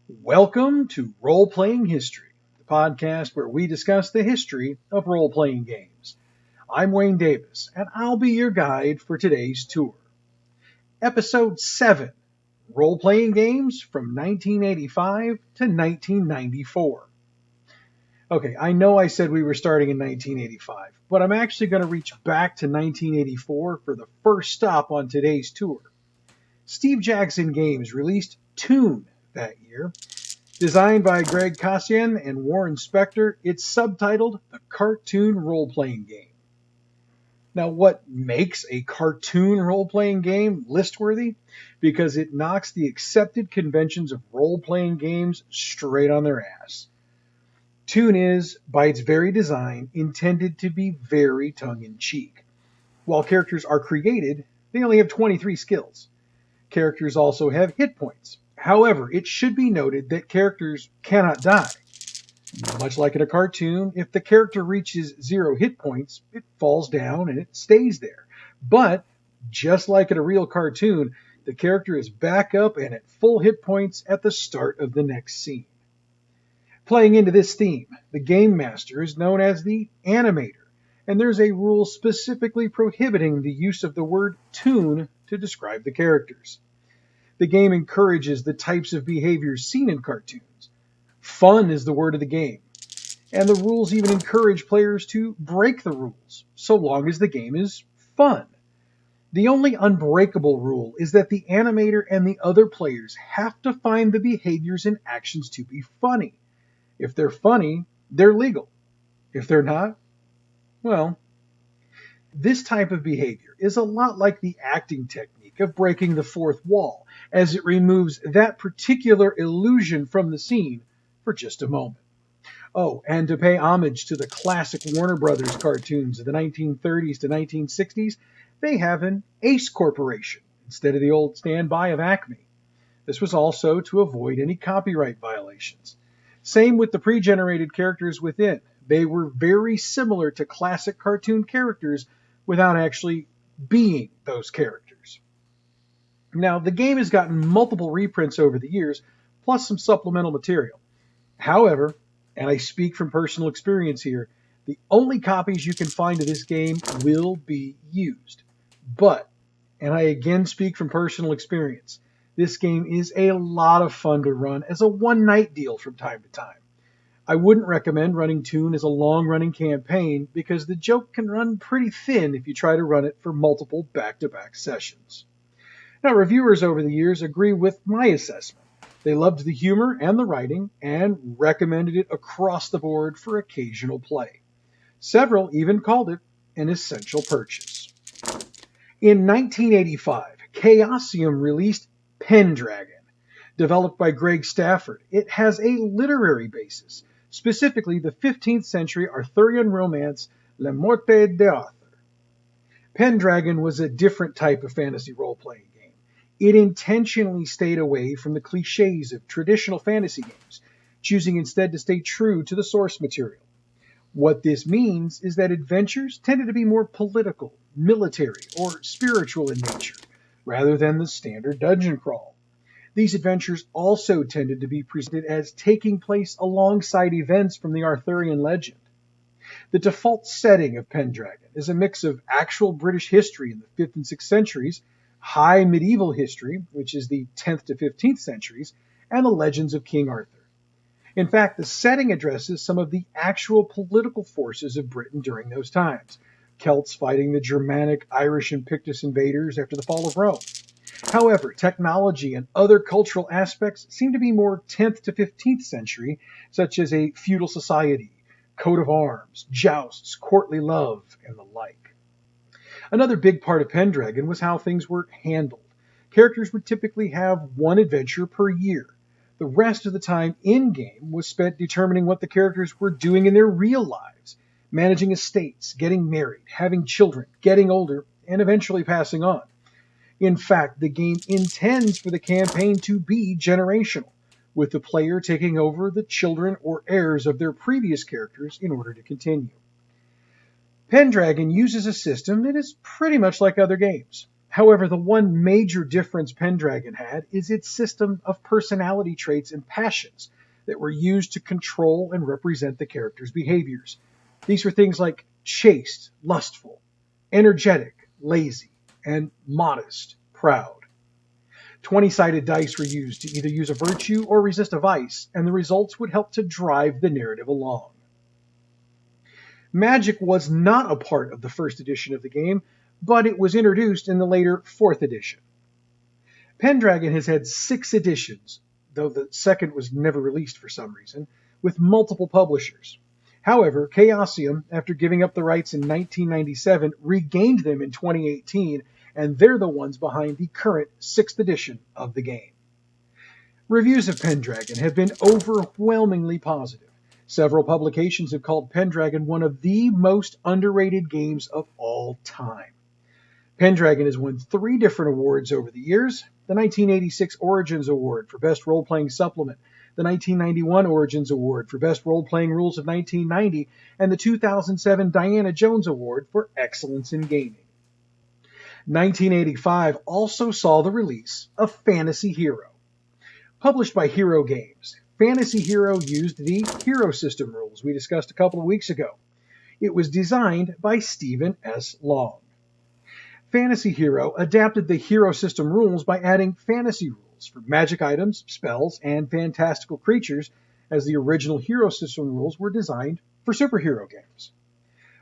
Welcome to Role-Playing History, the podcast where we discuss the history of role-playing games. I'm Wayne Davis, and I'll be your guide for today's tour. Episode 7, Role-Playing Games from 1985 to 1994. Okay, I know I said we were starting in 1985, but I'm actually going to reach back to 1984 for the first stop on today's tour. Steve Jackson Games released Toon that year. Designed by Greg Kasian and Warren Spector, it's subtitled The Cartoon Role-Playing Game. Now, what makes a cartoon role-playing game list-worthy? Because it knocks the accepted conventions of role-playing games straight on their ass. Toon is, by its very design, intended to be very tongue-in-cheek. While characters are created, they only have 23 skills. Characters also have hit points. However, it should be noted that characters cannot die. Much like in a cartoon, if the character reaches 0 hit points, it falls down and it stays there. But, just like in a real cartoon, the character is back up and at full hit points at the start of the next scene. Playing into this theme, the Game Master is known as the Animator, and there's a rule specifically prohibiting the use of the word toon to describe the characters. The game encourages the types of behaviors seen in cartoons. Fun is the word of the game, and the rules even encourage players to break the rules, so long as the game is fun. The only unbreakable rule is that the animator and the other players have to find the behaviors and actions to be funny. If they're funny, they're legal. If they're not, well, this type of behavior is a lot like the acting technique of breaking the fourth wall, as it removes that particular illusion from the scene for just a moment. Oh, and to pay homage to the classic Warner Brothers cartoons of the 1930s to 1960s, they have an Ace Corporation instead of the old standby of Acme. This was also to avoid any copyright violations. Same with the pre-generated characters within. They were very similar to classic cartoon characters without actually being those characters. Now, the game has gotten multiple reprints over the years, plus some supplemental material. However, and I speak from personal experience here, the only copies you can find of this game will be used. But, and I again speak from personal experience, this game is a lot of fun to run as a one-night deal from time to time. I wouldn't recommend running Toon as a long-running campaign because the joke can run pretty thin if you try to run it for multiple back-to-back sessions. Now, reviewers over the years agree with my assessment. They loved the humor and the writing and recommended it across the board for occasional play. Several even called it an essential purchase. In 1985, Chaosium released Pendragon. Developed by Greg Stafford, it has a literary basis, specifically the 15th century Arthurian romance La Morte d'Arthur. Pendragon was a different type of fantasy role-playing game. It intentionally stayed away from the cliches of traditional fantasy games, choosing instead to stay true to the source material. What this means is that adventures tended to be more political, military, or spiritual in nature, rather than the standard dungeon crawl. These adventures also tended to be presented as taking place alongside events from the Arthurian legend. The default setting of Pendragon is a mix of actual British history in the 5th and 6th centuries, high medieval history, which is the 10th to 15th centuries, and the legends of King Arthur. In fact, the setting addresses some of the actual political forces of Britain during those times, Celts fighting the Germanic, Irish, and Pictish invaders after the fall of Rome. However, technology and other cultural aspects seem to be more 10th to 15th century, such as a feudal society, coat of arms, jousts, courtly love, and the like. Another big part of Pendragon was how things were handled. Characters would typically have one adventure per year. The rest of the time in-game was spent determining what the characters were doing in their real lives, managing estates, getting married, having children, getting older, and eventually passing on. In fact, the game intends for the campaign to be generational, with the player taking over the children or heirs of their previous characters in order to continue. Pendragon uses a system that is pretty much like other games. However, the one major difference Pendragon had is its system of personality traits and passions that were used to control and represent the character's behaviors. These were things like chaste, lustful, energetic, lazy, and modest, proud. 20-sided dice were used to either use a virtue or resist a vice, and the results would help to drive the narrative along. Magic was not a part of the first edition of the game, but it was introduced in the later 4th edition. Pendragon has had 6 editions, though the second was never released for some reason, with multiple publishers. However, Chaosium, after giving up the rights in 1997, regained them in 2018, and they're the ones behind the current 6th edition of the game. Reviews of Pendragon have been overwhelmingly positive. Several publications have called Pendragon one of the most underrated games of all time. Pendragon has won 3 different awards over the years: the 1986 Origins Award for Best Role-Playing Supplement, the 1991 Origins Award for Best Role-Playing Rules of 1990, and the 2007 Diana Jones Award for Excellence in Gaming. 1985 also saw the release of Fantasy Hero. Published by Hero Games, Fantasy Hero used the Hero System rules we discussed a couple of weeks ago. It was designed by Stephen S. Long. Fantasy Hero adapted the Hero System rules by adding fantasy rules for magic items, spells, and fantastical creatures, as the original Hero System rules were designed for superhero games.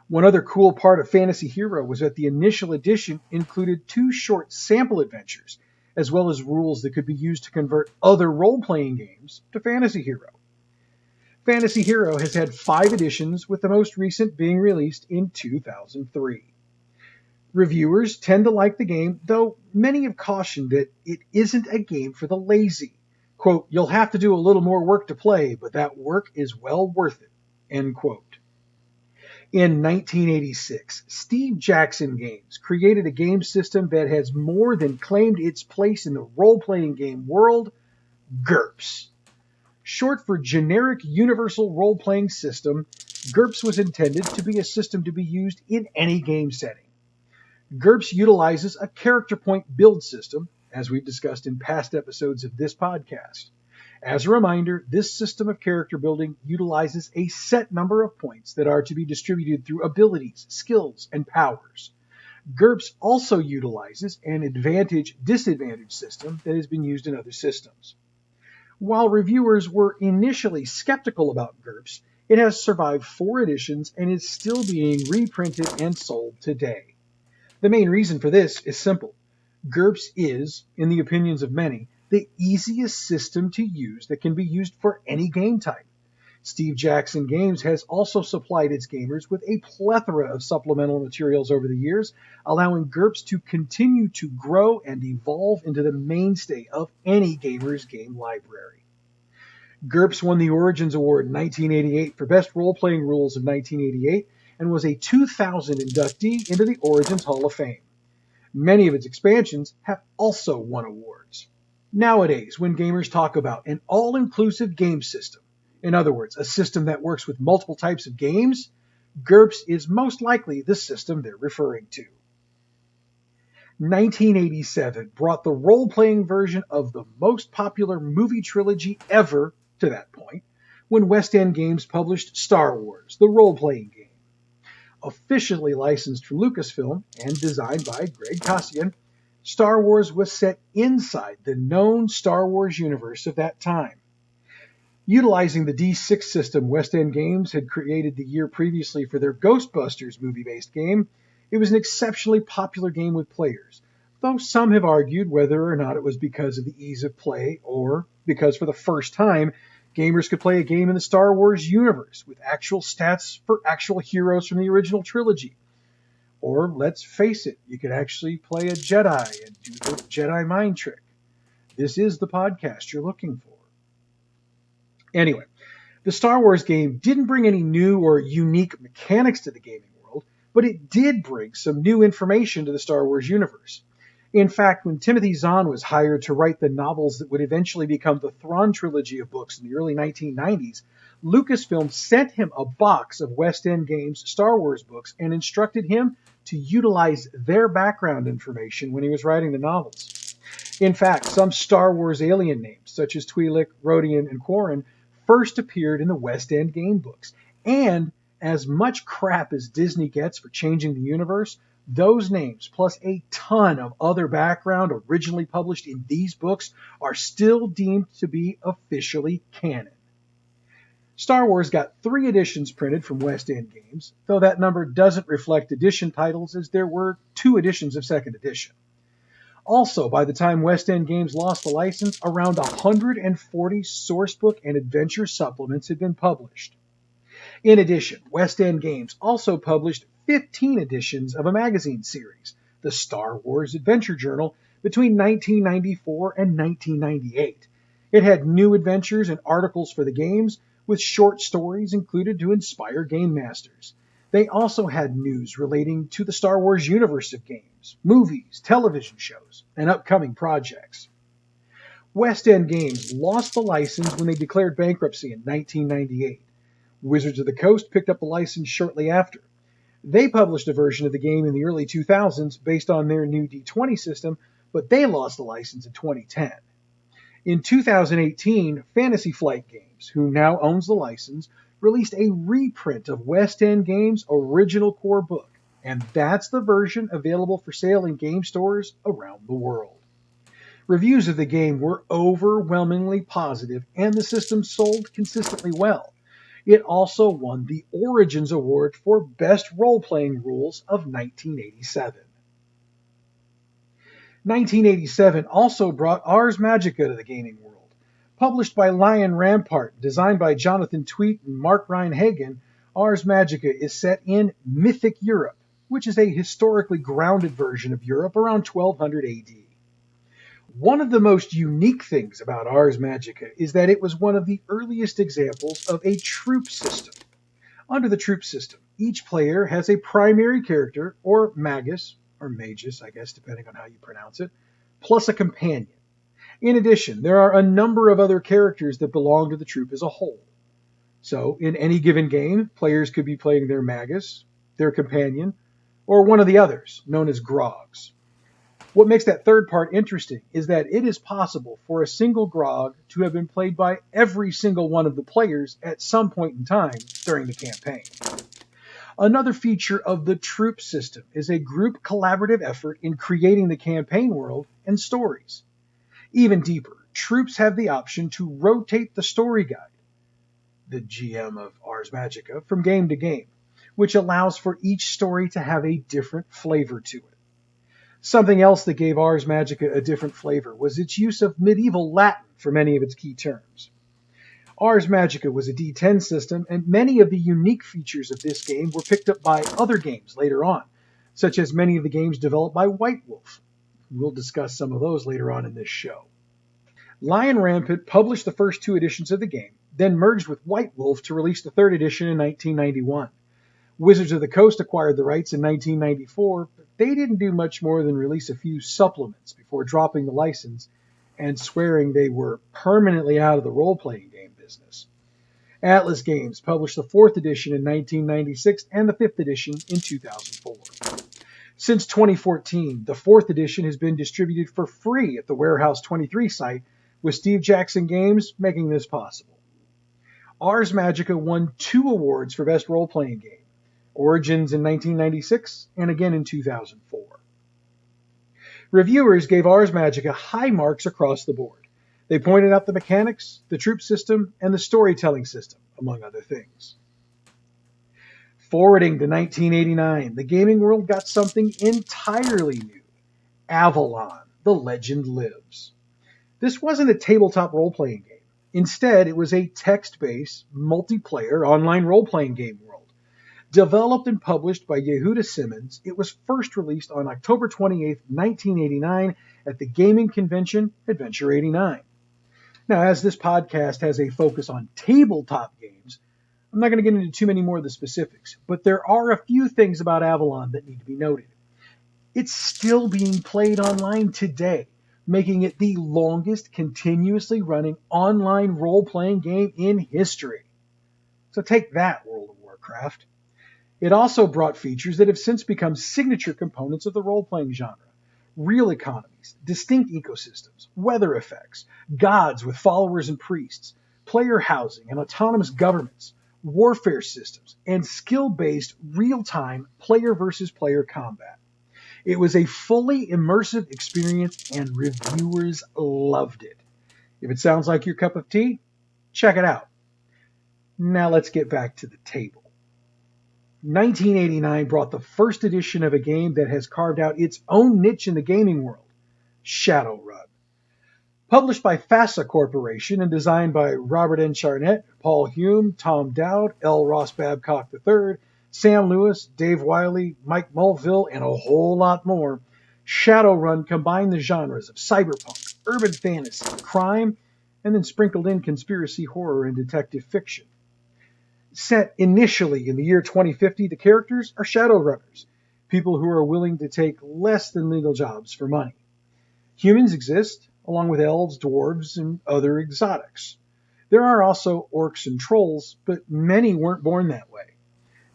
One other cool part of Fantasy Hero was that the initial edition included 2 short sample adventures, as well as rules that could be used to convert other role-playing games to Fantasy Hero. Fantasy Hero has had 5 editions, with the most recent being released in 2003. Reviewers tend to like the game, though many have cautioned that it isn't a game for the lazy. Quote, "You'll have to do a little more work to play, but that work is well worth it." End quote. In 1986, Steve Jackson Games created a game system that has more than claimed its place in the role-playing game world: GURPS. Short for Generic Universal Role-Playing System, GURPS was intended to be a system to be used in any game setting. GURPS utilizes a character point build system, as we've discussed in past episodes of this podcast. As a reminder, this system of character building utilizes a set number of points that are to be distributed through abilities, skills, and powers. GURPS also utilizes an advantage-disadvantage system that has been used in other systems. While reviewers were initially skeptical about GURPS, it has survived 4 editions and is still being reprinted and sold today. The main reason for this is simple. GURPS is, in the opinions of many, the easiest system to use that can be used for any game type. Steve Jackson Games has also supplied its gamers with a plethora of supplemental materials over the years, allowing GURPS to continue to grow and evolve into the mainstay of any gamer's game library. GURPS won the Origins Award in 1988 for Best Role-Playing Rules of 1988 and was a 2000 inductee into the Origins Hall of Fame. Many of its expansions have also won awards. Nowadays, when gamers talk about an all-inclusive game system, in other words, a system that works with multiple types of games, GURPS is most likely the system they're referring to. 1987 brought the role-playing version of the most popular movie trilogy ever to that point, when West End Games published Star Wars, the role-playing game. Officially licensed from Lucasfilm and designed by Greg Kasian, Star Wars was set inside the known Star Wars universe of that time. Utilizing the D6 system West End Games had created the year previously for their Ghostbusters movie-based game, it was an exceptionally popular game with players, though some have argued whether or not it was because of the ease of play or because for the first time, gamers could play a game in the Star Wars universe with actual stats for actual heroes from the original trilogy. Or, let's face it, you could actually play a Jedi and do the Jedi mind trick. This is the podcast you're looking for. Anyway, the Star Wars game didn't bring any new or unique mechanics to the gaming world, but it did bring some new information to the Star Wars universe. In fact, when Timothy Zahn was hired to write the novels that would eventually become the Thrawn trilogy of books in the early 1990s, Lucasfilm sent him a box of West End Games Star Wars books and instructed him to utilize their background information when he was writing the novels. In fact, some Star Wars alien names, such as Twi'lek, Rodian, and Quarren, first appeared in the West End game books. And as much crap as Disney gets for changing the universe, those names, plus a ton of other background originally published in these books, are still deemed to be officially canon. Star Wars got 3 editions printed from West End Games, though that number doesn't reflect edition titles as there were 2 editions of 2nd edition. Also, by the time West End Games lost the license, around 140 sourcebook and adventure supplements had been published. In addition, West End Games also published 15 editions of a magazine series, the Star Wars Adventure Journal, between 1994 and 1998. It had new adventures and articles for the games, with short stories included to inspire game masters. They also had news relating to the Star Wars universe of games, movies, television shows, and upcoming projects. West End Games lost the license when they declared bankruptcy in 1998. Wizards of the Coast picked up the license shortly after. They published a version of the game in the early 2000s based on their new D20 system, but they lost the license in 2010. In 2018, Fantasy Flight Games, who now owns the license, released a reprint of West End Games' original core book, and that's the version available for sale in game stores around the world. Reviews of the game were overwhelmingly positive, and the system sold consistently well. It also won the Origins Award for Best Role-Playing Rules of 1987. 1987 also brought Ars Magica to the gaming world. Published by Lion Rampart, designed by Jonathan Tweet and Mark Reinhagen, Ars Magica is set in Mythic Europe, which is a historically grounded version of Europe around 1200 AD. One of the most unique things about Ars Magica is that it was one of the earliest examples of a troop system. Under the troop system, each player has a primary character, or magus, or magus, I guess, depending on how you pronounce it, plus a companion. In addition, there are a number of other characters that belong to the troop as a whole. So, in any given game, players could be playing their magus, their companion, or one of the others, known as grogs. What makes that third part interesting is that it is possible for a single grog to have been played by every single one of the players at some point in time during the campaign. Another feature of the troop system is a group collaborative effort in creating the campaign world and stories. Even deeper, troops have the option to rotate the story guide, the GM of Ars Magica, from game to game, which allows for each story to have a different flavor to it. Something else that gave Ars Magica a different flavor was its use of medieval Latin for many of its key terms. Ars Magica was a D10 system, and many of the unique features of this game were picked up by other games later on, such as many of the games developed by White Wolf. We'll discuss some of those later on in this show. Lion Rampant published the first 2 editions of the game, then merged with White Wolf to release the 3rd edition in 1991. Wizards of the Coast acquired the rights in 1994, but they didn't do much more than release a few supplements before dropping the license and swearing they were permanently out of the role-playing game business. Atlas Games published the 4th edition in 1996 and the 5th edition in 2004. Since 2014, the 4th edition has been distributed for free at the Warehouse 23 site, with Steve Jackson Games making this possible. Ars Magica won 2 awards for Best Role-Playing Game, Origins in 1996 and again in 2004. Reviewers gave Ars Magica high marks across the board. They pointed out the mechanics, the troop system, and the storytelling system, among other things. Forwarding to 1989, the gaming world got something entirely new. Avalon, The Legend Lives. This wasn't a tabletop role-playing game. Instead, it was a text-based, multiplayer online role-playing game world. Developed and published by Yehuda Simmons, it was first released on October 28, 1989 at the gaming convention Adventure 89. Now, as this podcast has a focus on tabletop games, I'm not going to get into too many more of the specifics, but there are a few things about Avalon that need to be noted. It's still being played online today, making it the longest continuously running online role-playing game in history. So take that, World of Warcraft. It also brought features that have since become signature components of the role-playing genre. Real economies, distinct ecosystems, weather effects, gods with followers and priests, player housing and autonomous governments, warfare systems, and skill-based real-time player versus player combat. It was a fully immersive experience and reviewers loved it. If it sounds like your cup of tea, check it out. Now let's get back to the table. 1989 brought the first edition of a game that has carved out its own niche in the gaming world, Shadowrun. Published by FASA Corporation and designed by Robert N. Charnett, Paul Hume, Tom Dowd, L. Ross Babcock III, Sam Lewis, Dave Wiley, Mike Mulvihill, and a whole lot more, Shadowrun combined the genres of cyberpunk, urban fantasy, crime, and then sprinkled in conspiracy horror and detective fiction. Set initially in the year 2050, the characters are Shadowrunners, people who are willing to take less than legal jobs for money. Humans exist, along with elves, dwarves, and other exotics. There are also orcs and trolls, but many weren't born that way.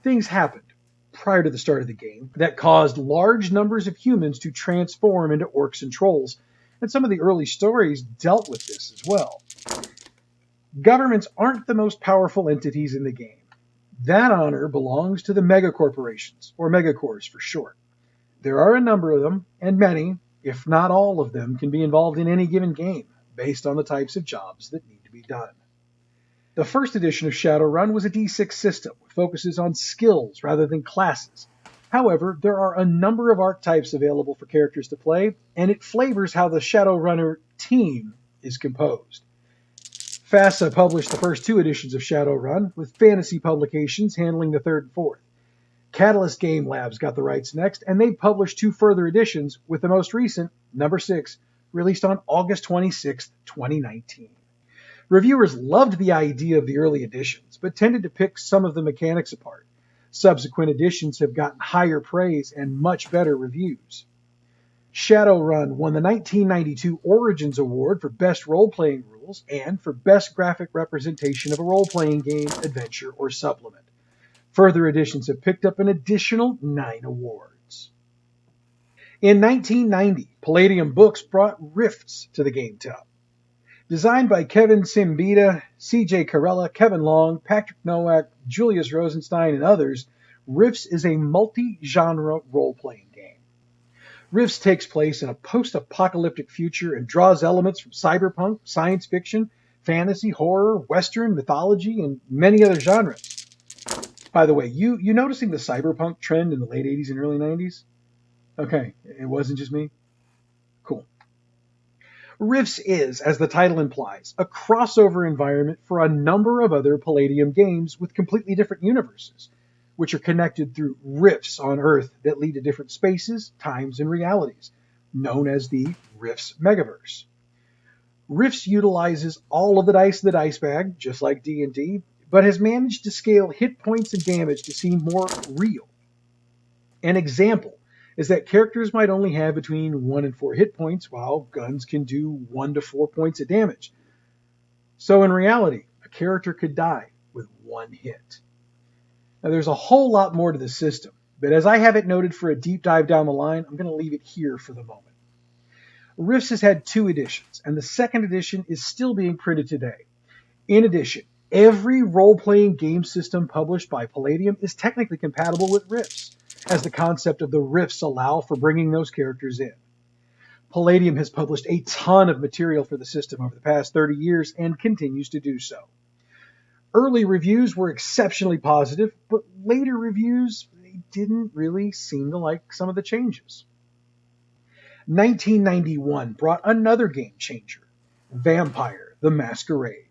Things happened prior to the start of the game that caused large numbers of humans to transform into orcs and trolls, and some of the early stories dealt with this as well. Governments aren't the most powerful entities in the game. That honor belongs to the megacorporations, or megacorps for short. There are a number of them, and many, if not all of them, can be involved in any given game, based on the types of jobs that need to be done. The first edition of Shadowrun was a D6 system, which focuses on skills rather than classes. However, there are a number of archetypes available for characters to play, and it flavors how the Shadowrunner team is composed. FASA published the first two editions of Shadowrun, with Fantasy Publications handling the third and fourth. Catalyst Game Labs got the rights next, and they published two further editions, with the most recent, number 6, released on August 26, 2019. Reviewers loved the idea of the early editions, but tended to pick some of the mechanics apart. Subsequent editions have gotten higher praise and much better reviews. Shadowrun won the 1992 Origins Award for Best Role-Playing Rules and for Best Graphic Representation of a Role-Playing Game, Adventure, or Supplement. Further editions have picked up an additional 9 awards. In 1990, Palladium Books brought Rifts to the GameTop. Designed by Kevin Simbita, C.J. Carella, Kevin Long, Patrick Nowak, Julius Rosenstein, and others, Rifts is a multi-genre role-playing game. Rifts takes place in a post-apocalyptic future and draws elements from cyberpunk, science fiction, fantasy, horror, western, mythology, and many other genres. By the way, you noticing the cyberpunk trend in the late 80s and early 90s? Okay, it wasn't just me? Cool. Rifts is, as the title implies, a crossover environment for a number of other Palladium games with completely different universes, which are connected through rifts on Earth that lead to different spaces, times, and realities, known as the Rifts Megaverse. Rifts utilizes all of the dice in the dice bag, just like D&D, but has managed to scale hit points and damage to seem more real. An example is that characters might only have between 1 and 4 hit points, while guns can do 1 to 4 points of damage. So in reality, a character could die with 1 hit. Now there's a whole lot more to the system, but as I have it noted for a deep dive down the line, I'm going to leave it here for the moment. Rifts has had 2 editions, and the second edition is still being printed today. In addition, every role-playing game system published by Palladium is technically compatible with Rifts, as the concept of the Rifts allow for bringing those characters in. Palladium has published a ton of material for the system over the past 30 years and continues to do so. Early reviews were exceptionally positive, but later reviews didn't really seem to like some of the changes. 1991 brought another game changer, Vampire: The Masquerade.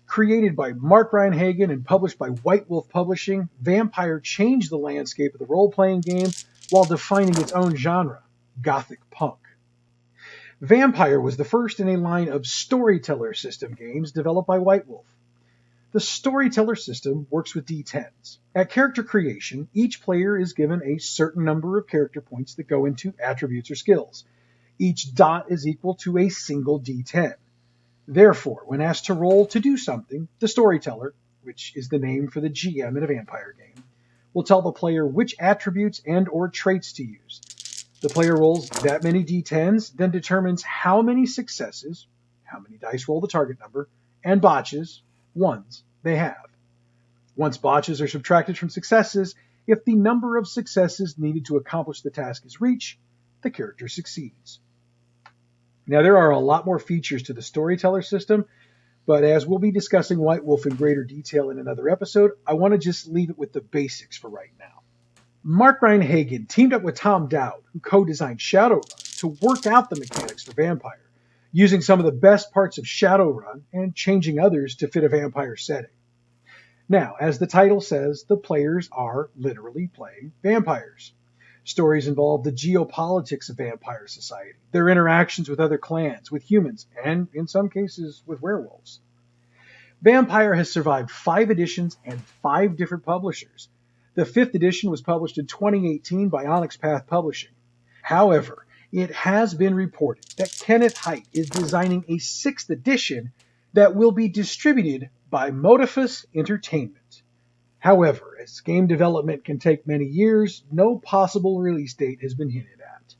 Created by Mark Reinhagen and published by White Wolf Publishing, Vampire changed the landscape of the role-playing game while defining its own genre, Gothic Punk. Vampire was the first in a line of storyteller system games developed by White Wolf. The storyteller system works with D10s. At character creation, each player is given a certain number of character points that go into attributes or skills. Each dot is equal to a single D10. Therefore, when asked to roll to do something, the storyteller, which is the name for the GM in a vampire game, will tell the player which attributes and or traits to use. The player rolls that many d10s, then determines how many successes, how many dice roll the target number, and botches, ones, they have. Once botches are subtracted from successes, if the number of successes needed to accomplish the task is reached, the character succeeds. Now, there are a lot more features to the storyteller system, but as we'll be discussing White Wolf in greater detail in another episode, I want to just leave it with the basics for right now. Mark Rein-Hagen teamed up with Tom Dowd, who co-designed Shadowrun, to work out the mechanics for Vampire, using some of the best parts of Shadowrun and changing others to fit a vampire setting. Now, as the title says, the players are literally playing vampires. Stories involve the geopolitics of vampire society, their interactions with other clans, with humans, and in some cases with werewolves. Vampire has survived 5 editions and 5 different publishers. The 5th edition was published in 2018 by Onyx Path Publishing. However, it has been reported that Kenneth Haidt is designing a 6th edition that will be distributed by Modiphice Entertainment. However, as game development can take many years, no possible release date has been hinted at.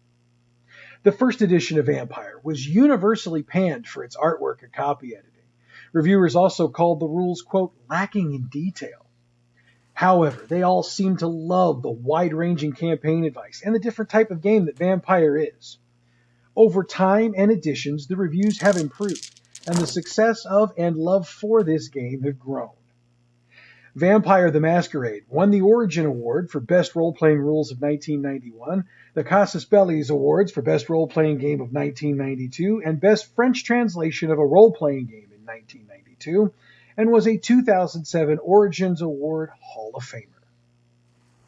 The 1st edition of Vampire was universally panned for its artwork and copy editing. Reviewers also called the rules, quote, lacking in detail. However, they all seem to love the wide-ranging campaign advice and the different type of game that Vampire is. Over time and editions, the reviews have improved, and the success of and love for this game have grown. Vampire the Masquerade won the Origin Award for Best Role-Playing Rules of 1991, the Casus Belli's Awards for Best Role-Playing Game of 1992, and Best French Translation of a Role-Playing Game in 1992, and was a 2007 Origins Award Hall of Famer.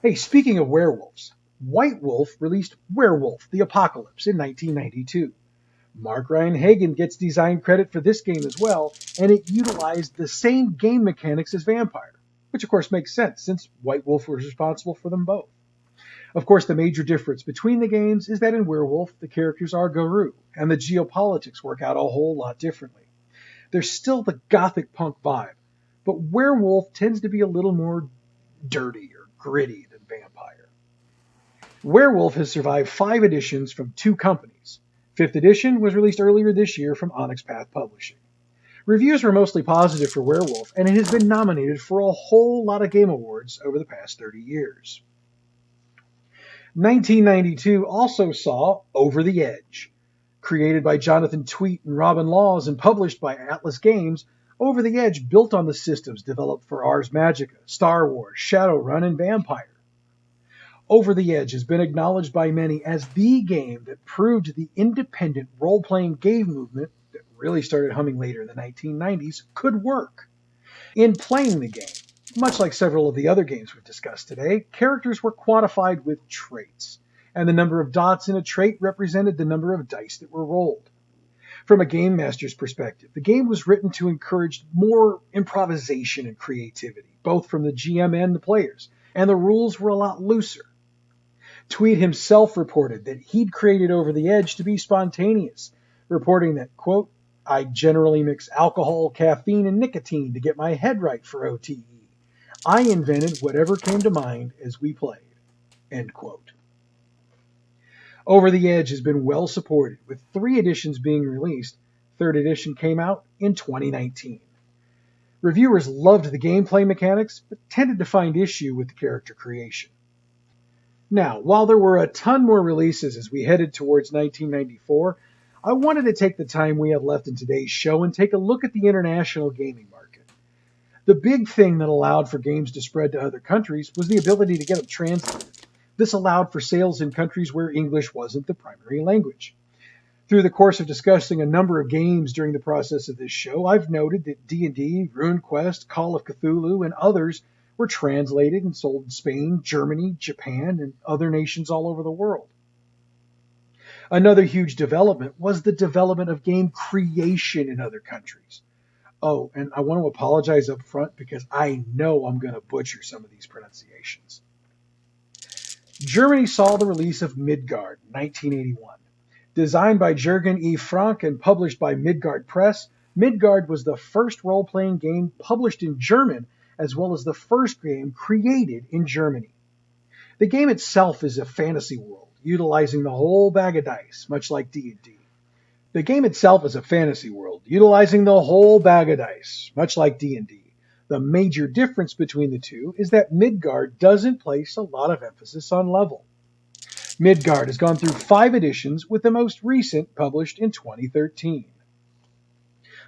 Hey, speaking of werewolves, White Wolf released Werewolf the Apocalypse in 1992. Mark Rein-Hagen gets design credit for this game as well, and it utilized the same game mechanics as Vampire, which of course makes sense since White Wolf was responsible for them both. Of course, the major difference between the games is that in Werewolf, the characters are Garou, and the geopolitics work out a whole lot differently. There's still the gothic punk vibe, but Werewolf tends to be a little more dirty or gritty than Vampire. Werewolf has survived 5 editions from 2 companies. 5th edition was released earlier this year from Onyx Path Publishing. Reviews were mostly positive for Werewolf, and it has been nominated for a whole lot of game awards over the past 30 years. 1992 also saw Over the Edge. Created by Jonathan Tweet and Robin Laws and published by Atlas Games, Over the Edge built on the systems developed for Ars Magica, Star Wars, Shadowrun, and Vampire. Over the Edge has been acknowledged by many as the game that proved the independent role-playing game movement that really started humming later in the 1990s could work. In playing the game, much like several of the other games we've discussed today, characters were quantified with traits, and the number of dots in a trait represented the number of dice that were rolled. From a game master's perspective, the game was written to encourage more improvisation and creativity, both from the GM and the players, and the rules were a lot looser. Tweed himself reported that he'd created Over the Edge to be spontaneous, reporting that, quote, I generally mix alcohol, caffeine, and nicotine to get my head right for OTE. I invented whatever came to mind as we played, end quote. Over the Edge has been well supported, with 3 editions being released. 3rd edition came out in 2019. Reviewers loved the gameplay mechanics, but tended to find issue with the character creation. Now, while there were a ton more releases as we headed towards 1994, I wanted to take the time we have left in today's show and take a look at the international gaming market. The big thing that allowed for games to spread to other countries was the ability to get them translated. This allowed for sales in countries where English wasn't the primary language. Through the course of discussing a number of games during the process of this show, I've noted that D&D, RuneQuest, Call of Cthulhu, and others were translated and sold in Spain, Germany, Japan, and other nations all over the world. Another huge development was the development of game creation in other countries. Oh, and I want to apologize up front because I know I'm going to butcher some of these pronunciations. Germany saw the release of Midgard in 1981. Designed by Jürgen E. Frank and published by Midgard Press, Midgard was the first role-playing game published in German, as well as the first game created in Germany. The game itself is a fantasy world, utilizing the whole bag of dice, much like D&D. The game itself is a fantasy world, utilizing the whole bag of dice, much like D&D. The major difference between the two is that Midgard doesn't place a lot of emphasis on level. Midgard has gone through 5 editions, with the most recent published in 2013.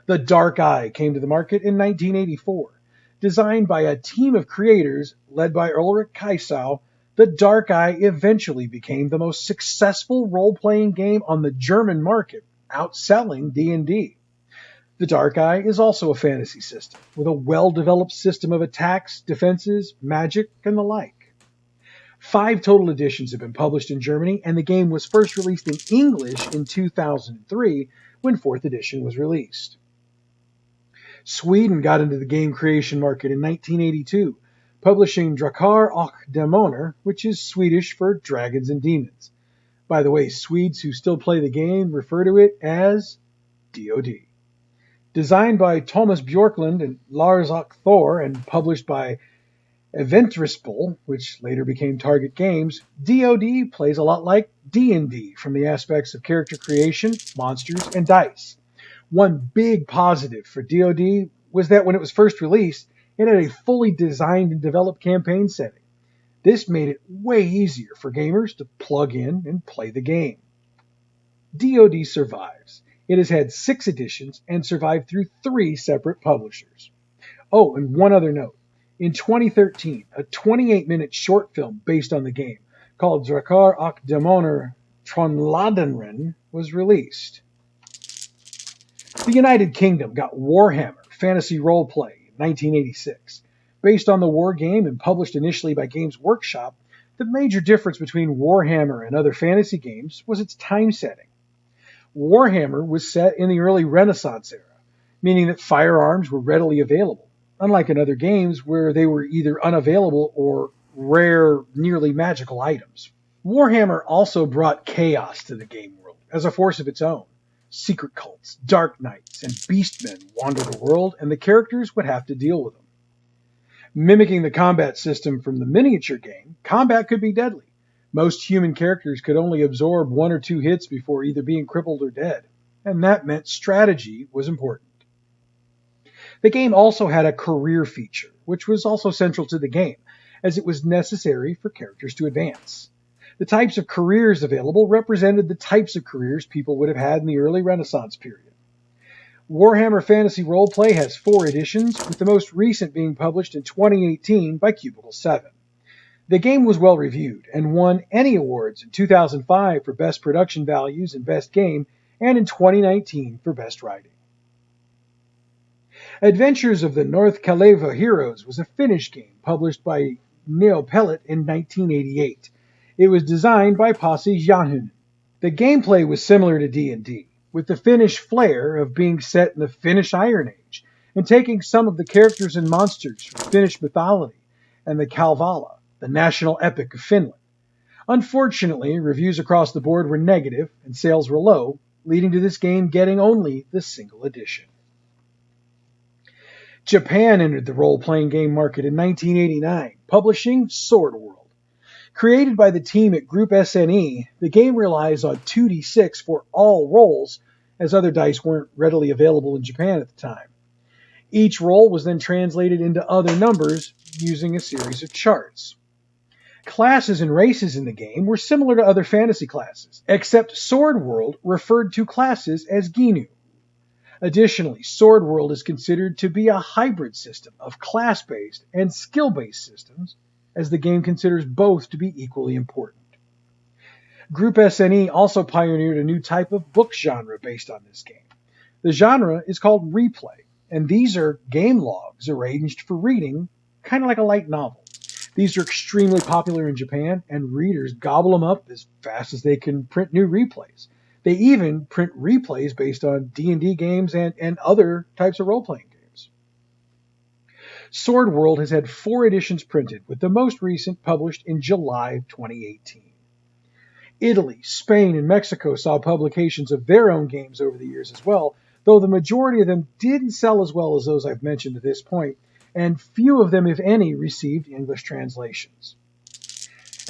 The Dark Eye came to the market in 1984. Designed by a team of creators led by Ulrich Kaisau, the Dark Eye eventually became the most successful role-playing game on the German market, outselling D&D. The Dark Eye is also a fantasy system, with a well-developed system of attacks, defenses, magic, and the like. 5 total editions have been published in Germany, and the game was first released in English in 2003 when 4th edition was released. Sweden got into the game creation market in 1982, publishing Drakar och Demoner, which is Swedish for dragons and demons. By the way, Swedes who still play the game refer to it as DoD. Designed by Thomas Björklund and Lars-Åke Thor and published by Eventrispel, which later became Target Games, DoD plays a lot like D&D from the aspects of character creation, monsters, and dice. One big positive for DoD was that when it was first released, it had a fully designed and developed campaign setting. This made it way easier for gamers to plug in and play the game. DoD survives. It has had 6 editions and survived through 3 separate publishers. Oh, and one other note. In 2013, a 28-minute short film based on the game, called Drakar och Demoner Tronladenren, was released. The United Kingdom got Warhammer Fantasy Roleplay in 1986. Based on the war game and published initially by Games Workshop, the major difference between Warhammer and other fantasy games was its time setting. Warhammer was set in the early Renaissance era, meaning that firearms were readily available, unlike in other games where they were either unavailable or rare, nearly magical items. Warhammer also brought chaos to the game world as a force of its own. Secret cults, dark knights, and beastmen wander the world, and the characters would have to deal with them. Mimicking the combat system from the miniature game, combat could be deadly. Most human characters could only absorb 1 or 2 hits before either being crippled or dead, and that meant strategy was important. The game also had a career feature, which was also central to the game, as it was necessary for characters to advance. The types of careers available represented the types of careers people would have had in the early Renaissance period. Warhammer Fantasy Roleplay has 4 editions, with the most recent being published in 2018 by Cubicle 7. The game was well reviewed and won ENnie Awards in 2005 for Best Production Values and Best Game, and in 2019 for Best Writing. Adventures of the North Kaleva Heroes was a Finnish game published by Neopellet in 1988. It was designed by Pasi Janhunen. The gameplay was similar to D&D, with the Finnish flair of being set in the Finnish Iron Age, and taking some of the characters and monsters from Finnish mythology and the Kalevala, the national epic of Finland. Unfortunately, reviews across the board were negative and sales were low, leading to this game getting only the single edition. Japan entered the role-playing game market in 1989, publishing Sword World. Created by the team at Group SNE, the game relies on 2d6 for all rolls, as other dice weren't readily available in Japan at the time. Each roll was then translated into other numbers using a series of charts. Classes and races in the game were similar to other fantasy classes, except Sword World referred to classes as Ginu. Additionally, Sword World is considered to be a hybrid system of class-based and skill-based systems, as the game considers both to be equally important. Group SNE also pioneered a new type of book genre based on this game. The genre is called replay, and these are game logs arranged for reading, kind of like a light novel. These are extremely popular in Japan, and readers gobble them up as fast as they can print new replays. They even print replays based on D&D games and other types of role-playing games. Sword World has had 4 editions printed, with the most recent published in July 2018. Italy, Spain, and Mexico saw publications of their own games over the years as well, though the majority of them didn't sell as well as those I've mentioned at this point, and few of them, if any, received English translations.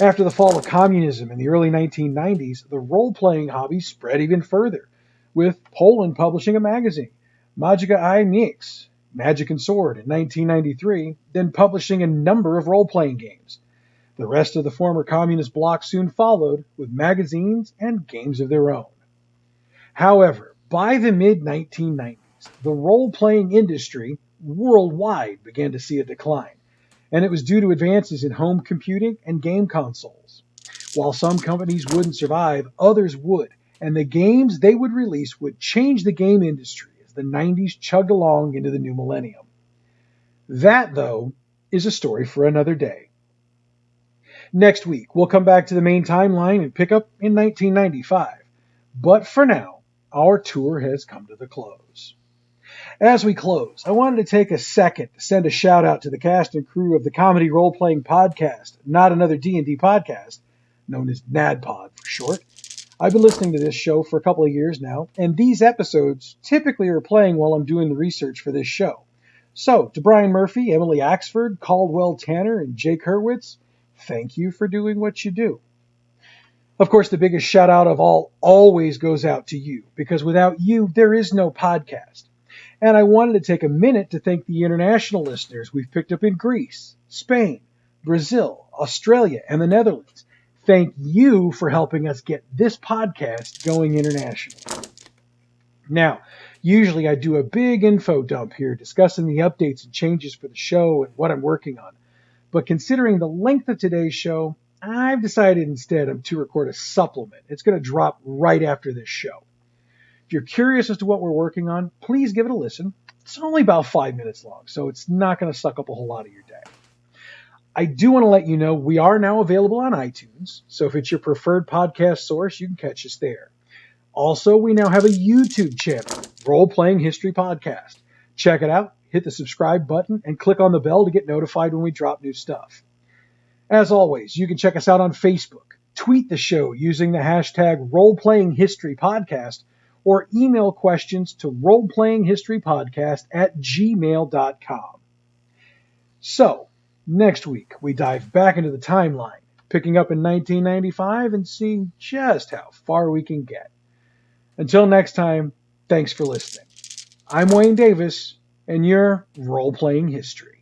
After the fall of communism in the early 1990s, the role-playing hobby spread even further, with Poland publishing a magazine, Magica I Mix, Magic and Sword, in 1993, then publishing a number of role-playing games. The rest of the former communist bloc soon followed, with magazines and games of their own. However, by the mid-1990s, the role-playing industry worldwide began to see a decline, and it was due to advances in home computing and game consoles. While some companies wouldn't survive, others would, and the games they would release would change the game industry as the 90s chugged along into the new millennium. That, though, is a story for another day. Next week, we'll come back to the main timeline and pick up in 1995. But for now, our tour has come to the close. As we close, I wanted to take a second to send a shout out to the cast and crew of the comedy role-playing podcast, Not Another D&D Podcast, known as NADPOD for short. I've been listening to this show for a couple of years now, and these episodes typically are playing while I'm doing the research for this show. So, to Brian Murphy, Emily Axford, Caldwell Tanner, and Jake Hurwitz, thank you for doing what you do. Of course, the biggest shout out of all always goes out to you, because without you, there is no podcast. And I wanted to take a minute to thank the international listeners we've picked up in Greece, Spain, Brazil, Australia, and the Netherlands. Thank you for helping us get this podcast going internationally. Now, usually I do a big info dump here discussing the updates and changes for the show and what I'm working on. But considering the length of today's show, I've decided instead to record a supplement. It's going to drop right after this show. If you're curious as to what we're working on, please give it a listen. It's only about 5 minutes long, so it's not going to suck up a whole lot of your day. I do want to let you know we are now available on iTunes, so if it's your preferred podcast source, you can catch us there. Also, we now have a YouTube channel, Role-Playing History Podcast. Check it out, hit the subscribe button, and click on the bell to get notified when we drop new stuff. As always, you can check us out on Facebook, tweet the show using the hashtag RoleplayingHistoryPodcast, or email questions to roleplayinghistorypodcast@gmail.com. So, next week, we dive back into the timeline, picking up in 1995 and seeing just how far we can get. Until next time, thanks for listening. I'm Wayne Davis, and you're Role-Playing History.